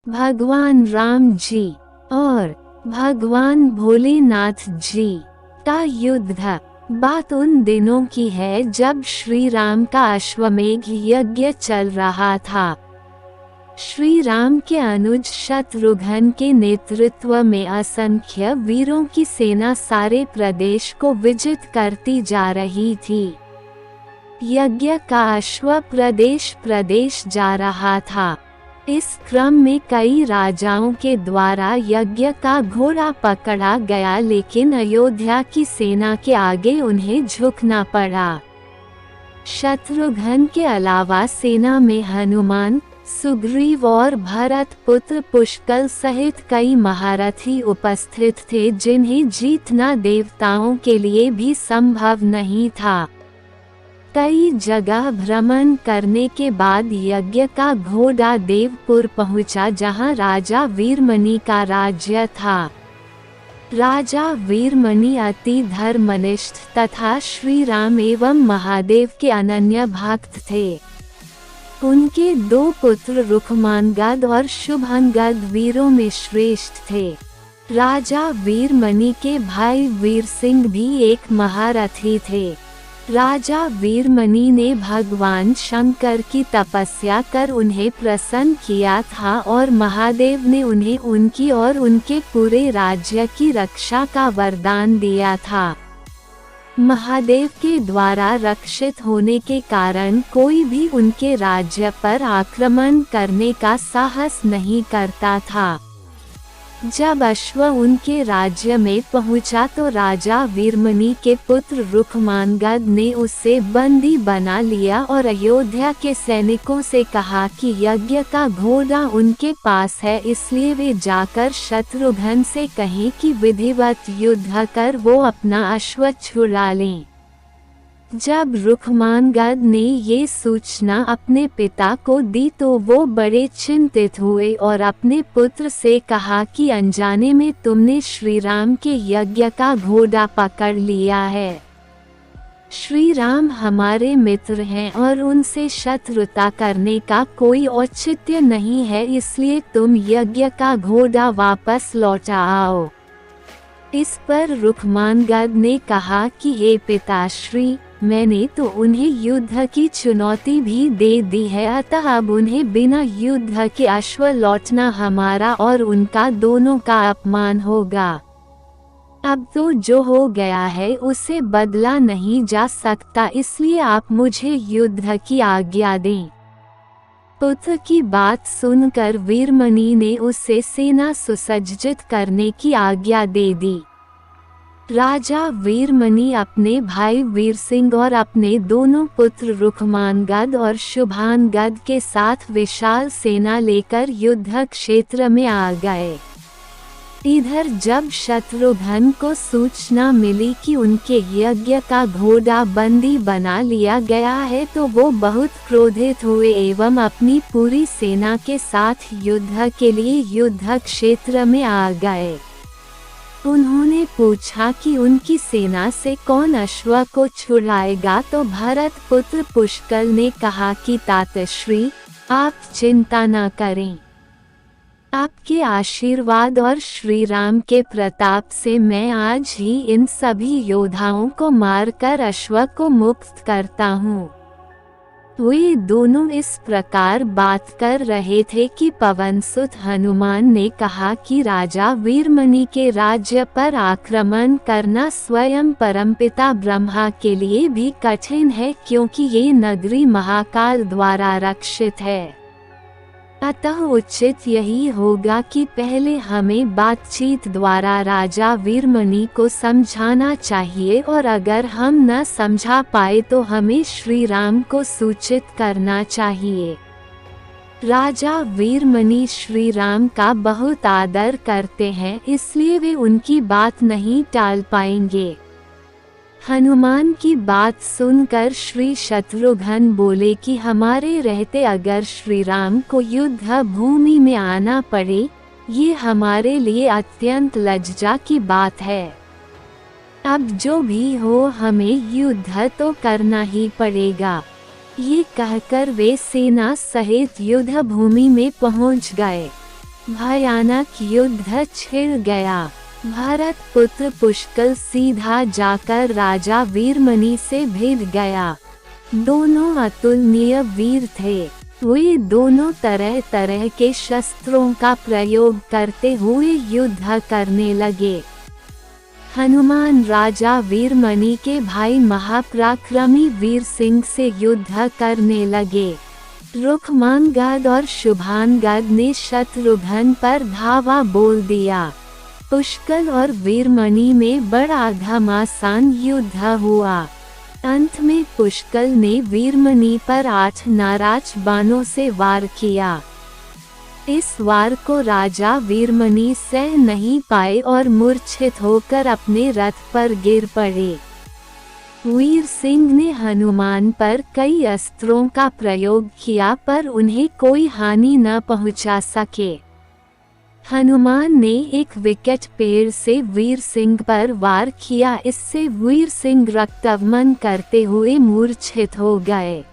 भगवान राम जी और भगवान भोलेनाथ जी का युद्ध। बात उन दिनों की है जब श्री राम का अश्वमेध यज्ञ चल रहा था। श्री राम के अनुज शत्रुघ्न के नेतृत्व में असंख्य वीरों की सेना सारे प्रदेश को विजित करती जा रही थी। यज्ञ का अश्व प्रदेश प्रदेश जा रहा था। इस क्रम में कई राजाओं के द्वारा यज्ञ का घोड़ा पकड़ा गया, लेकिन अयोध्या की सेना के आगे उन्हें झुकना पड़ा। शत्रुघ्न के अलावा सेना में हनुमान, सुग्रीव और भरत पुत्र पुष्कल सहित कई महारथी उपस्थित थे, जिन्हें जीतना देवताओं के लिए भी संभव नहीं था। कई जगह भ्रमण करने के बाद यज्ञ का घोड़ा देवपुर पहुंचा, जहां राजा वीरमणि का राज्य था। राजा वीरमणि अति धर्मनिष्ठ तथा श्री राम एवं महादेव के अनन्य भक्त थे। उनके दो पुत्र रुक्मांगद और शुभांगद वीरों में श्रेष्ठ थे। राजा वीरमणि के भाई वीर सिंह भी एक महारथी थे। राजा वीरमणि ने भगवान शंकर की तपस्या कर उन्हें प्रसन्न किया था और महादेव ने उन्हें उनकी और उनके पूरे राज्य की रक्षा का वरदान दिया था। महादेव के द्वारा रक्षित होने के कारण कोई भी उनके राज्य पर आक्रमण करने का साहस नहीं करता था। जब अश्व उनके राज्य में पहुंचा तो राजा वीरमणि के पुत्र रुक्मांगद ने उसे बंदी बना लिया और अयोध्या के सैनिकों से कहा कि यज्ञ का घोड़ा उनके पास है, इसलिए वे जाकर शत्रुघ्न से कहें कि विधिवत युद्ध कर वो अपना अश्व छुड़ा लें। जब रुक्मांगद ने ये सूचना अपने पिता को दी तो वो बड़े चिंतित हुए और अपने पुत्र से कहा कि अनजाने में तुमने श्री राम के यज्ञ का घोड़ा पकड़ लिया है। श्री राम हमारे मित्र हैं और उनसे शत्रुता करने का कोई औचित्य नहीं है, इसलिए तुम यज्ञ का घोड़ा वापस लौटा आओ। इस पर रुक्मांगद ने कहा कि हे पिताश्री, मैंने तो उन्हें युद्ध की चुनौती भी दे दी है, अतः अब उन्हें बिना युद्ध के अश्व लौटना हमारा और उनका दोनों का अपमान होगा। अब तो जो हो गया है उसे बदला नहीं जा सकता, इसलिए आप मुझे युद्ध की आज्ञा दें। पुत्र की बात सुनकर वीरमणि ने उसे सेना सुसज्जित करने की आज्ञा दे दी। राजा वीरमणि अपने भाई वीर सिंह और अपने दोनों पुत्र रुक्मांगद और शुभांगद के साथ विशाल सेना लेकर युद्ध क्षेत्र में आ गए। इधर जब शत्रुघ्न को सूचना मिली कि उनके यज्ञ का घोड़ा बंदी बना लिया गया है तो वो बहुत क्रोधित हुए एवं अपनी पूरी सेना के साथ युद्ध के लिए युद्ध क्षेत्र में आ गए। उन्होंने पूछा कि उनकी सेना से कौन अश्व को छुड़ाएगा, तो भरत पुत्र पुष्कल ने कहा कि तातश्री, आप चिंता न करें। आपके आशीर्वाद और श्री राम के प्रताप से मैं आज ही इन सभी योद्धाओं को मारकर अश्व को मुक्त करता हूँ। वे दोनों इस प्रकार बात कर रहे थे कि पवनसुत हनुमान ने कहा कि राजा वीरमणि के राज्य पर आक्रमण करना स्वयं परमपिता ब्रह्मा के लिए भी कठिन है, क्योंकि ये नगरी महाकाल द्वारा रक्षित है। अतः उचित यही होगा कि पहले हमें बातचीत द्वारा राजा वीरमणि को समझाना चाहिए और अगर हम न समझा पाए तो हमें श्री राम को सूचित करना चाहिए। राजा वीरमणि श्री राम का बहुत आदर करते हैं, इसलिए वे उनकी बात नहीं टाल पाएंगे। हनुमान की बात सुनकर श्री शत्रुघ्न बोले कि हमारे रहते अगर श्री राम को युद्ध भूमि में आना पड़े, ये हमारे लिए अत्यंत लज्जा की बात है। अब जो भी हो हमें युद्ध तो करना ही पड़ेगा। ये कहकर वे सेना सहित युद्ध भूमि में पहुंच गए। भयानक युद्ध छिड़ गया। भरत पुत्र पुष्कल सीधा जाकर राजा वीरमणि से भिड़ गया। दोनों अतुलनीय वीर थे। वे दोनों तरह तरह के शस्त्रों का प्रयोग करते हुए युद्ध करने लगे। हनुमान राजा वीरमणि के भाई महापराक्रमी वीर सिंह से युद्ध करने लगे। रुक्मांगद और शुभांगद ने शत्रुघ्न पर धावा बोल दिया। पुष्कल और वीरमणि में बड़ा घमासान युद्ध हुआ। अंत में पुष्कल ने वीरमणि पर 8 नाराज बाणों से वार किया। इस वार को राजा वीरमणि सह नहीं पाए और मूर्छित होकर अपने रथ पर गिर पड़े। वीर सिंह ने हनुमान पर कई अस्त्रों का प्रयोग किया पर उन्हें कोई हानि न पहुंचा सके। हनुमान ने एक विकट पेड़ से वीर सिंह पर वार किया। इससे वीर सिंह रक्तवमन करते हुए मूर्छित हो गए।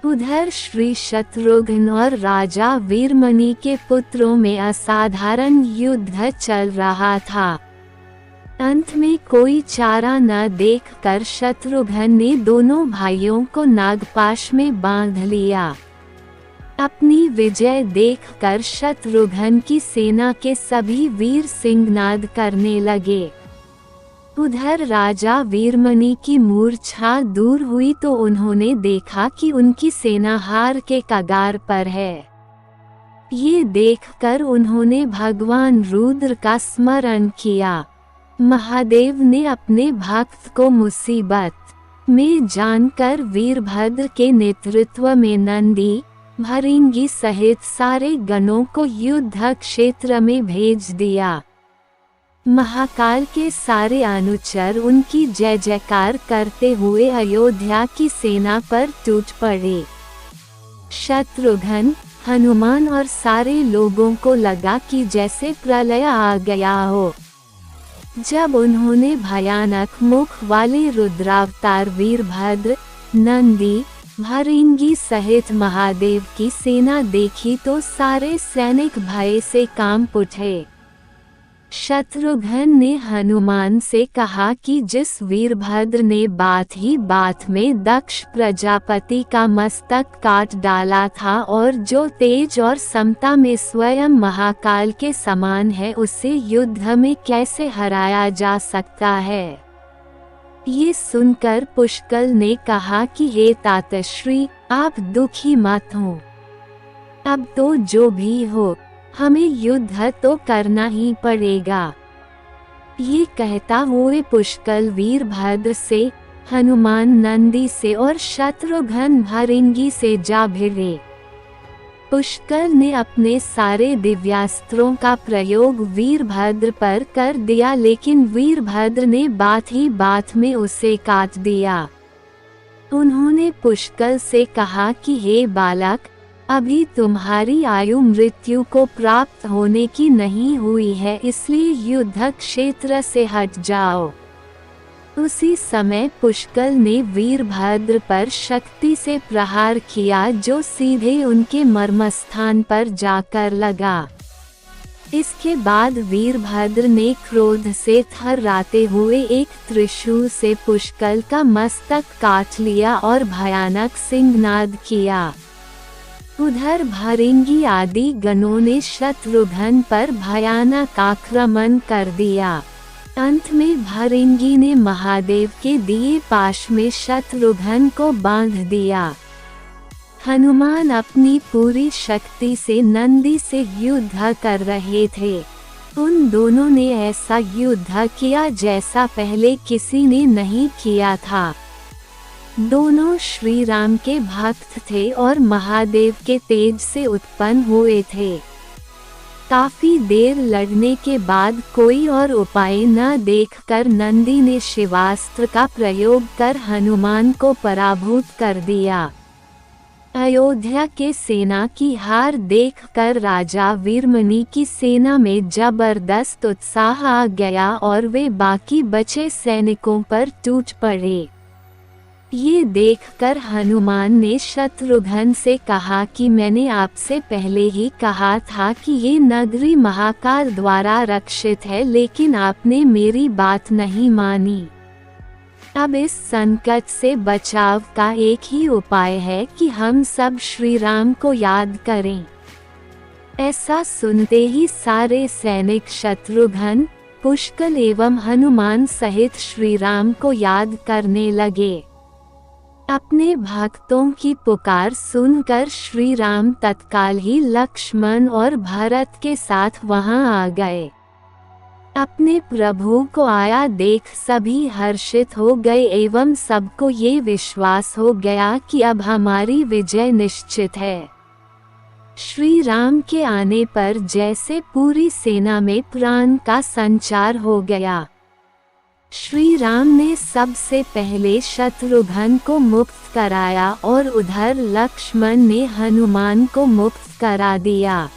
उधर श्री शत्रुघ्न और राजा वीरमणि के पुत्रों में असाधारण युद्ध चल रहा था। अंत में कोई चारा न देखकर शत्रुघ्न ने दोनों भाइयों को नागपाश में बांध लिया। अपनी विजय देखकर शत्रुघ्न की सेना के सभी वीर सिंहनाद करने लगे। उधर राजा वीरमणि की मूर्छा दूर हुई तो उन्होंने देखा कि उनकी सेना हार के कगार पर है। ये देखकर उन्होंने भगवान रुद्र का स्मरण किया। महादेव ने अपने भक्त को मुसीबत में जानकर वीरभद्र के नेतृत्व में नंदी, भृंगी सहित सारे गणों को युद्ध क्षेत्र में भेज दिया। महाकाल के सारे अनुचर उनकी जय जयकार करते हुए अयोध्या की सेना पर टूट पड़े। शत्रुघ्न, हनुमान और सारे लोगों को लगा कि जैसे प्रलय आ गया हो। जब उन्होंने भयानक मुख वाले रुद्रावतार वीरभद्र, नंदी, भृंगी सहित महादेव की सेना देखी तो सारे सैनिक भय से कांप उठे। शत्रुघ्न ने हनुमान से कहा कि जिस वीरभद्र ने बात ही बात में दक्ष प्रजापति का मस्तक काट डाला था और जो तेज और समता में स्वयं महाकाल के समान है, उसे युद्ध में कैसे हराया जा सकता है। ये सुनकर पुष्कल ने कहा कि हे तातश्री, आप दुखी मत हो। अब तो जो भी हो, हमें युद्ध तो करना ही पड़ेगा। ये कहता हुए पुष्कल वीरभद्र से, हनुमान नंदी से और शत्रुघ्न भृंगी से जा भिड़े। पुष्कल ने अपने सारे दिव्यास्त्रों का प्रयोग वीरभद्र पर कर दिया, लेकिन वीरभद्र ने बात ही बात में उसे काट दिया। उन्होंने पुष्कल से कहा कि हे बालक, अभी तुम्हारी आयु मृत्यु को प्राप्त होने की नहीं हुई है, इसलिए युद्ध क्षेत्र से हट जाओ। उसी समय पुष्कल ने वीरभद्र पर शक्ति से प्रहार किया, जो सीधे उनके मर्मस्थान पर जाकर लगा। इसके बाद वीरभद्र ने क्रोध से थर्राते हुए एक त्रिशूल से पुष्कल का मस्तक काट लिया और भयानक सिंहनाद किया। उधर भृंगी आदि गणों ने शत्रुघ्न पर भयानक आक्रमण कर दिया। अंत में भृंगी ने महादेव के दिए पाश में शत्रुघ्न को बांध दिया। हनुमान अपनी पूरी शक्ति से नंदी से युद्ध कर रहे थे। उन दोनों ने ऐसा युद्ध किया जैसा पहले किसी ने नहीं किया था। दोनों श्री राम के भक्त थे और महादेव के तेज से उत्पन्न हुए थे। काफी देर लड़ने के बाद कोई और उपाय न देखकर नंदी ने शिवास्त्र का प्रयोग कर हनुमान को पराभूत कर दिया। अयोध्या के सेना की हार देखकर राजा वीरमणि की सेना में जबरदस्त उत्साह आ गया और वे बाकी बचे सैनिकों पर टूट पड़े। ये देखकर हनुमान ने शत्रुघ्न से कहा कि मैंने आपसे पहले ही कहा था कि ये नगरी महाकाल द्वारा रक्षित है, लेकिन आपने मेरी बात नहीं मानी। अब इस संकट से बचाव का एक ही उपाय है कि हम सब श्री राम को याद करें। ऐसा सुनते ही सारे सैनिक शत्रुघ्न, पुष्कल एवं हनुमान सहित श्री राम को याद करने लगे। अपने भक्तों की पुकार सुनकर श्री राम तत्काल ही लक्ष्मण और भरत के साथ वहां आ गए। अपने प्रभु को आया देख सभी हर्षित हो गए एवं सबको ये विश्वास हो गया कि अब हमारी विजय निश्चित है। श्री राम के आने पर जैसे पूरी सेना में प्राण का संचार हो गया। श्री राम ने सबसे पहले शत्रुघ्न को मुक्त कराया और उधर लक्ष्मण ने हनुमान को मुक्त करा दिया।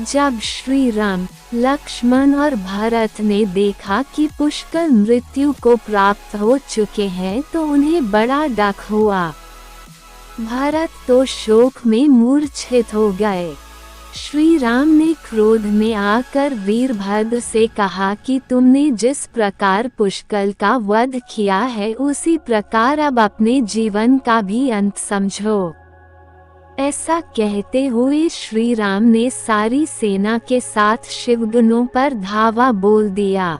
जब श्री राम, लक्ष्मण और भरत ने देखा कि पुष्कल मृत्यु को प्राप्त हो चुके हैं तो उन्हें बड़ा डर हुआ। भरत तो शोक में मूर्छित हो गए। श्री राम ने क्रोध में आकर वीरभद्र से कहा कि तुमने जिस प्रकार पुष्कल का वध किया है उसी प्रकार अब अपने जीवन का भी अंत समझो। ऐसा कहते हुए श्री राम ने सारी सेना के साथ शिवगणों पर धावा बोल दिया।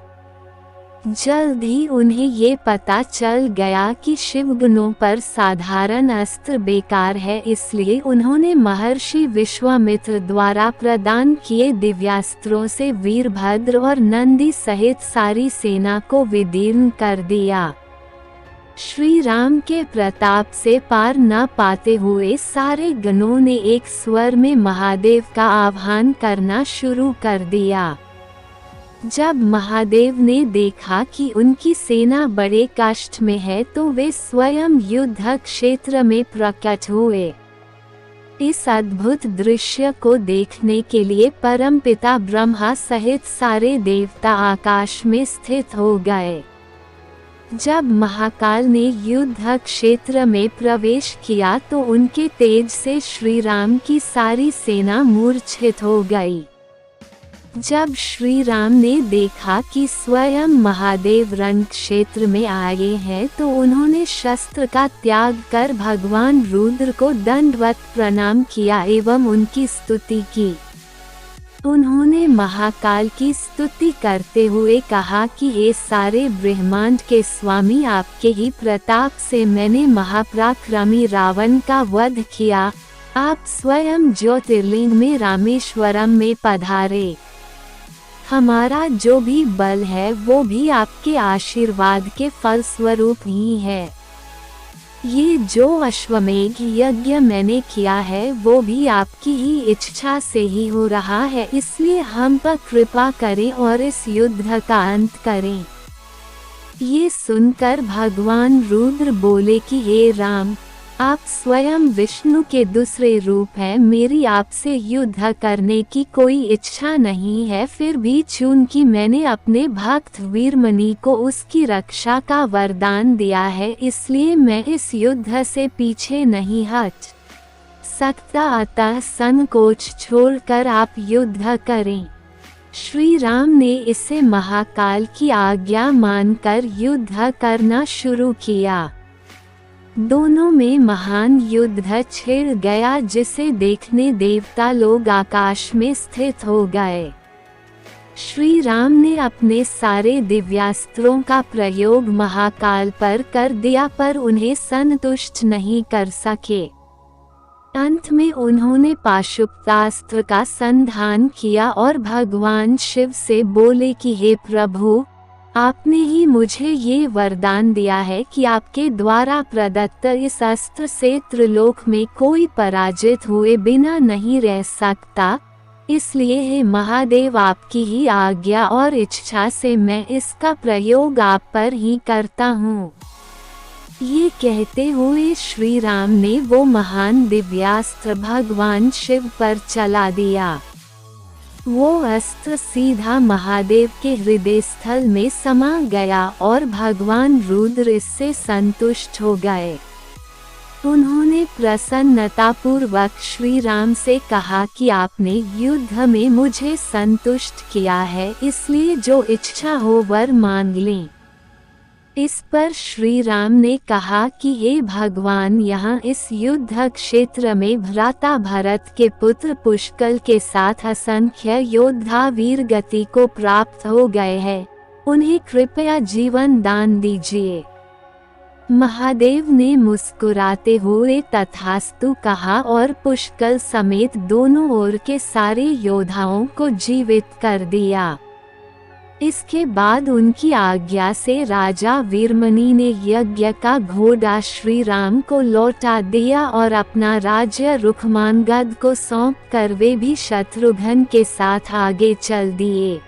जल्द ही उन्हें ये पता चल गया कि शिवगणों पर साधारण अस्त्र बेकार है, इसलिए उन्होंने महर्षि विश्वामित्र द्वारा प्रदान किए दिव्यास्त्रों से वीरभद्र और नंदी सहित सारी सेना को विदीर्ण कर दिया। श्री राम के प्रताप से पार न पाते हुए सारे गणों ने एक स्वर में महादेव का आह्वान करना शुरू कर दिया। जब महादेव ने देखा कि उनकी सेना बड़े कष्ट में है तो वे स्वयं युद्ध क्षेत्र में प्रकट हुए। इस अद्भुत दृश्य को देखने के लिए परमपिता ब्रह्मा सहित सारे देवता आकाश में स्थित हो गए। जब महाकाल ने युद्ध क्षेत्र में प्रवेश किया तो उनके तेज से श्री राम की सारी सेना मूर्छित हो गई। जब श्री राम ने देखा कि स्वयं महादेव रण क्षेत्र में आए हैं तो उन्होंने शस्त्र का त्याग कर भगवान रुद्र को दंडवत प्रणाम किया एवं उनकी स्तुति की। उन्होंने महाकाल की स्तुति करते हुए कहा कि ये सारे ब्रह्मांड के स्वामी, आपके ही प्रताप से मैंने महापराक्रमी रावण का वध किया। आप स्वयं ज्योतिर्लिंग में रामेश्वरम में पधारे। हमारा जो भी बल है वो भी आपके आशीर्वाद के फलस्वरूप ही है। ये जो अश्वमेघ यज्ञ मैंने किया है वो भी आपकी ही इच्छा से ही हो रहा है, इसलिए हम पर कृपा करें और इस युद्ध का अंत करें। ये सुनकर भगवान रुद्र बोले कि हे राम, आप स्वयं विष्णु के दूसरे रूप हैं, मेरी आपसे युद्ध करने की कोई इच्छा नहीं है, फिर भी चूंकि मैंने अपने भक्त वीरमणि को उसकी रक्षा का वरदान दिया है इसलिए मैं इस युद्ध से पीछे नहीं हट सकता, अतः संकोच छोड़कर आप युद्ध करें। श्री राम ने इसे महाकाल की आज्ञा मानकर युद्ध करना शुरू किया। दोनों में महान युद्ध छिड़ गया जिसे देखने देवता लोग आकाश में स्थित हो गए। श्री राम ने अपने सारे दिव्यास्त्रों का प्रयोग महाकाल पर कर दिया पर उन्हें संतुष्ट नहीं कर सके। अंत में उन्होंने पाशुपतास्त्र का संधान किया और भगवान शिव से बोले कि हे प्रभु, आपने ही मुझे ये वरदान दिया है कि आपके द्वारा प्रदत्त इस अस्त्र से त्रिलोक में कोई पराजित हुए बिना नहीं रह सकता, इसलिए हे महादेव, आपकी ही आज्ञा और इच्छा से मैं इसका प्रयोग आप पर ही करता हूँ। ये कहते हुए श्री राम ने वो महान दिव्यास्त्र भगवान शिव पर चला दिया। वो अस्त्र सीधा महादेव के हृदय स्थल में समा गया और भगवान रुद्र इससे संतुष्ट हो गए। उन्होंने प्रसन्नतापूर्वक श्री राम से कहा कि आपने युद्ध में मुझे संतुष्ट किया है, इसलिए जो इच्छा हो वर मांग लें। इस पर श्री राम ने कहा कि हे भगवान, यहाँ इस युद्ध क्षेत्र में भ्राता भरत के पुत्र पुष्कल के साथ असंख्य योद्धा वीर गति को प्राप्त हो गए हैं, उन्हें कृपया जीवन दान दीजिए। महादेव ने मुस्कुराते हुए तथास्तु कहा और पुष्कल समेत दोनों ओर के सारे योद्धाओं को जीवित कर दिया। इसके बाद उनकी आज्ञा से राजा वीरमणि ने यज्ञ का घोड़ा श्री राम को लौटा दिया और अपना राज्य रुक्मांगद को सौंप कर वे भी शत्रुघ्न के साथ आगे चल दिए।